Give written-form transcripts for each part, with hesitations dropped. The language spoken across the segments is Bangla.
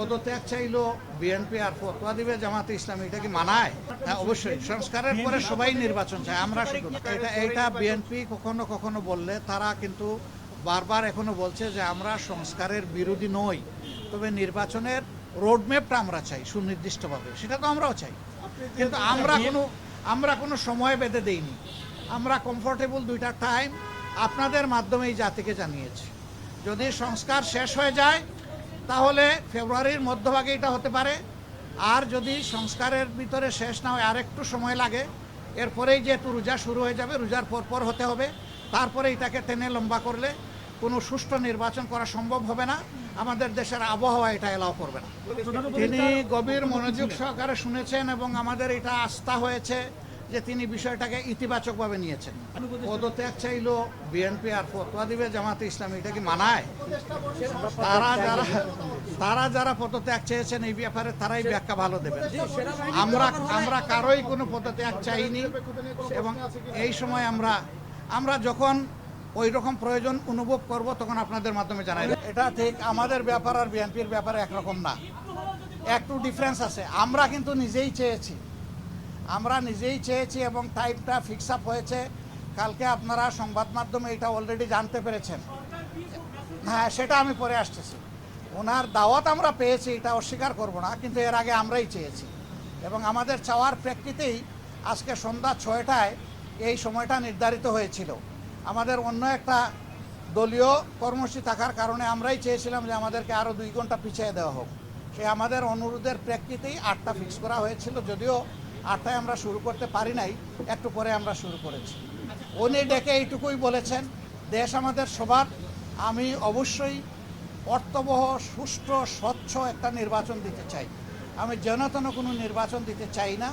পদত্যাগ চাইলো বিএনপি আর ফতোয়া দিবে জামাতে ইসলামী, এটা কি মানায়? হ্যাঁ, অবশ্যই সংস্কারের পরে সবাই নির্বাচন চায়, আমরা শুধু না। এটা বিএনপি কখনো কখনো বললে তারা কিন্তু বারবার এখনো বলছে যে আমরা সংস্কারের বিরোধী নই, তবে নির্বাচনের রোডম্যাপটা আমরা চাই সুনির্দিষ্টভাবে, সেটা তো আমরাও চাই, কিন্তু আমরা কোনো সময় বেঁধে দেইনি। আমরা কমফোর্টেবল দুইটা টাইম আপনাদের মাধ্যমে এই জাতিকে জানিয়েছি। যদি সংস্কার শেষ হয়ে যায় তাহলে ফেব্রুয়ারির মধ্যভাগে এটা হতে পারে, আর যদি সংস্কারের ভিতরে শেষ না হয় আর একটু সময় লাগে, এরপরেই যেহেতু রোজা শুরু হয়ে যাবে, রোজার পর হতে হবে, তারপরে এটাকে টেনে লম্বা করলে কোনো সুষ্ঠু নির্বাচন করা সম্ভব হবে না, আমাদের দেশের আবহাওয়া এটা এলাও করবে না। তিনি গভীর মনোযোগ সহকারে শুনেছেন এবং আমাদের এটা আস্থা হয়েছে যে তিনি বিষয়টাকে ইতিবাচকভাবে নিয়েছেন। পদত্যাগ চাইলো বিএনপি আর ফতোয়া দিবে জামাতে ইসলামী, এটা কি মানায়? তারা যারা পদত্যাগ চেয়েছেন এই ব্যাপারে তারাই ব্যাখ্যা ভালো দেবেন। আমরা কারোই কোনো পদত্যাগ চাইনি, এবং এই সময় আমরা যখন ওই রকম প্রয়োজন অনুভব করব তখন আপনাদের মাধ্যমে জানাই। এটা ঠিক আমাদের ব্যাপার আর বিএনপির ব্যাপারে একরকম না, একটু ডিফারেন্স আছে। আমরা কিন্তু নিজেই চেয়েছি এবং টাইমটা ফিক্স আপ হয়েছে। কালকে আপনারা সংবাদ মাধ্যমে এটা অলরেডি জানতে পেরেছেন। হ্যাঁ, সেটা আমি পরে আসতেছি। ওনার দাওয়াত আমরা পেয়েছি, এটা অস্বীকার করব না, কিন্তু এর আগে আমরাই চেয়েছি এবং আমাদের চাওয়ার প্রেক্ষিতেই আজকে সন্ধ্যা 6টায় এই সময়টা নির্ধারিত হয়েছিল। আমাদের অন্য একটা দলীয় কর্মসূচি থাকার কারণে আমরাই চেয়েছিলাম যে আমাদেরকে আরও 2 ঘন্টা পিছিয়ে দেওয়া হোক। সেই আমাদের অনুরোধের প্রেক্ষিতেই 8টা ফিক্স করা হয়েছিল, যদিও 8টায় আমরা শুরু করতে পারি নাই, একটু পরে আমরা শুরু করেছি। উনি ডেকে এইটুকুই বলেছেন, দেশ আমাদের সবার, আমি অবশ্যই অর্থবহ, সুষ্ঠু, স্বচ্ছ একটা নির্বাচন দিতে চাই, আমি যেনতেন কোনো নির্বাচন দিতে চাই না।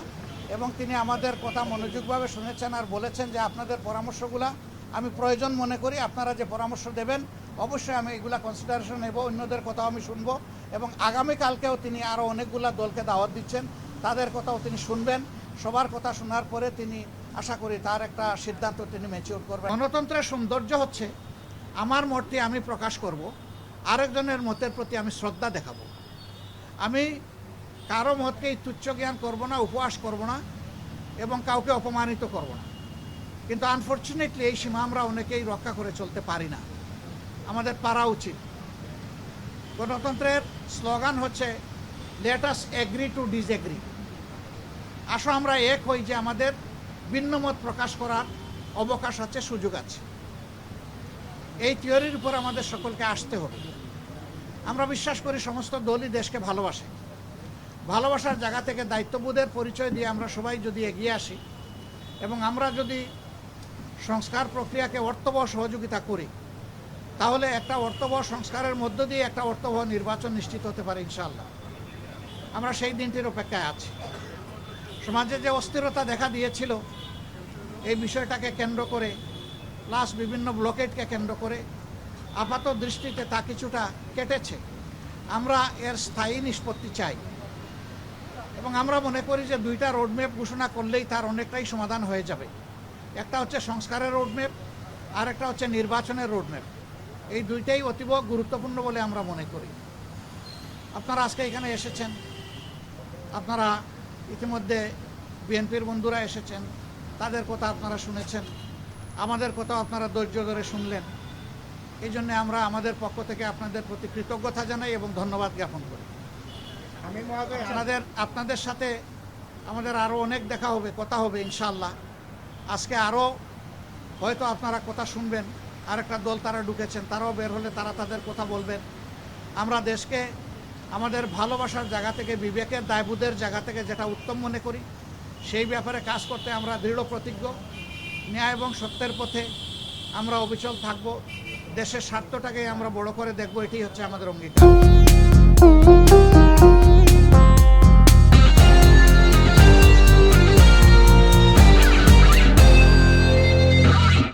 এবং তিনি আমাদের কথা মনোযোগভাবে শুনেছেন আর বলেছেন যে আপনাদের পরামর্শগুলা আমি প্রয়োজন মনে করি, আপনারা যে পরামর্শ দেবেন অবশ্যই আমি এগুলা কনসিডারেশন নেব, অন্যদের কথাও আমি শুনবো, এবং আগামীকালকেও তিনি আরও অনেকগুলা দলকে দাওয়াত দিচ্ছেন, তাদের কথাও তিনি শুনবেন। সবার কথা শোনার পরে তিনি আশা করি তার একটা সিদ্ধান্ত তিনি ম্যাচিউর করবেন। গণতন্ত্রের সৌন্দর্য হচ্ছে আমার মতটি আমি প্রকাশ করব, আরেকজনের মতের প্রতি আমি শ্রদ্ধা দেখাবো। আমি কারো মতকে তুচ্ছ জ্ঞান করব না, উপহাস করব না, এবং কাউকে অপমানিত করব না। কিন্তু আনফর্চুনেটলি এই সীমা আমরা অনেকেই রক্ষা করে চলতে পারি না, আমাদের পারা উচিত। গণতন্ত্রের স্লোগান হচ্ছে let us agree to disagree. আসো আমরা এক হই যে আমাদের ভিন্ন মত প্রকাশ করার অবকাশ আছে, সুযোগ আছে। এই থিওরির উপর আমাদের সকলকে আসতে হবে। আমরা বিশ্বাস করি সমস্ত দলই দেশকে ভালোবাসে, ভালোবাসার জায়গা থেকে দায়িত্ববোধের পরিচয় দিয়ে আমরা সবাই যদি এগিয়ে আসি এবং আমরা যদি সংস্কার প্রক্রিয়াকে অর্থবহ সহযোগিতা করি, তাহলে একটা অর্থবহ সংস্কারের মধ্য দিয়ে একটা অর্থবহ নির্বাচন নিশ্চিত হতে পারে ইনশাআল্লাহ। আমরা সেই দিনটির অপেক্ষায় আছি। সমাজে যে অস্থিরতা দেখা দিয়েছিল এই বিষয়টাকে কেন্দ্র করে, প্লাস বিভিন্ন ব্লকেটকে কেন্দ্র করে আপাত দৃষ্টিতে তা কিছুটা কেটেছে। আমরা এর স্থায়ী নিষ্পত্তি চাই এবং আমরা মনে করি যে 2টা রোডম্যাপ ঘোষণা করলেই তার অনেকটাই সমাধান হয়ে যাবে। একটা হচ্ছে সংস্কারের রোডম্যাপ, আর একটা হচ্ছে নির্বাচনের রোডম্যাপ। এই 2টাই অতীব গুরুত্বপূর্ণ বলে আমরা মনে করি। আপনারা আজকে এখানে এসেছেন, আপনারা ইতিমধ্যে বিএনপির বন্ধুরা এসেছেন, তাদের কথা আপনারা শুনেছেন, আমাদের কথাও আপনারা ধৈর্য ধরে শুনলেন। এই জন্য আমরা আমাদের পক্ষ থেকে আপনাদের প্রতি কৃতজ্ঞতা জানাই এবং ধন্যবাদ জ্ঞাপন করি। আপনাদের সাথে আমাদের আরও অনেক দেখা হবে, কথা হবে ইনশাআল্লাহ। আজকে আরও হয়তো আপনারা কথা শুনবেন, আরেকটা দল তারা ঢুকেছেন, তারাও বের হলে তারা তাদের কথা বলবেন। আমরা দেশকে আমাদের ভালোবাসার জায়গা থেকে, বিবেকের দায়বোধের জায়গা থেকে যেটা উত্তম মনে করি সেই ব্যাপারে কাজ করতে আমরা দৃঢ় প্রতিজ্ঞ। ন্যায় এবং সত্যের পথে আমরা অবিচল থাকব, দেশের স্বার্থটাকে আমরা বড় করে দেখব, এটাই হচ্ছে আমাদের অঙ্গীকার।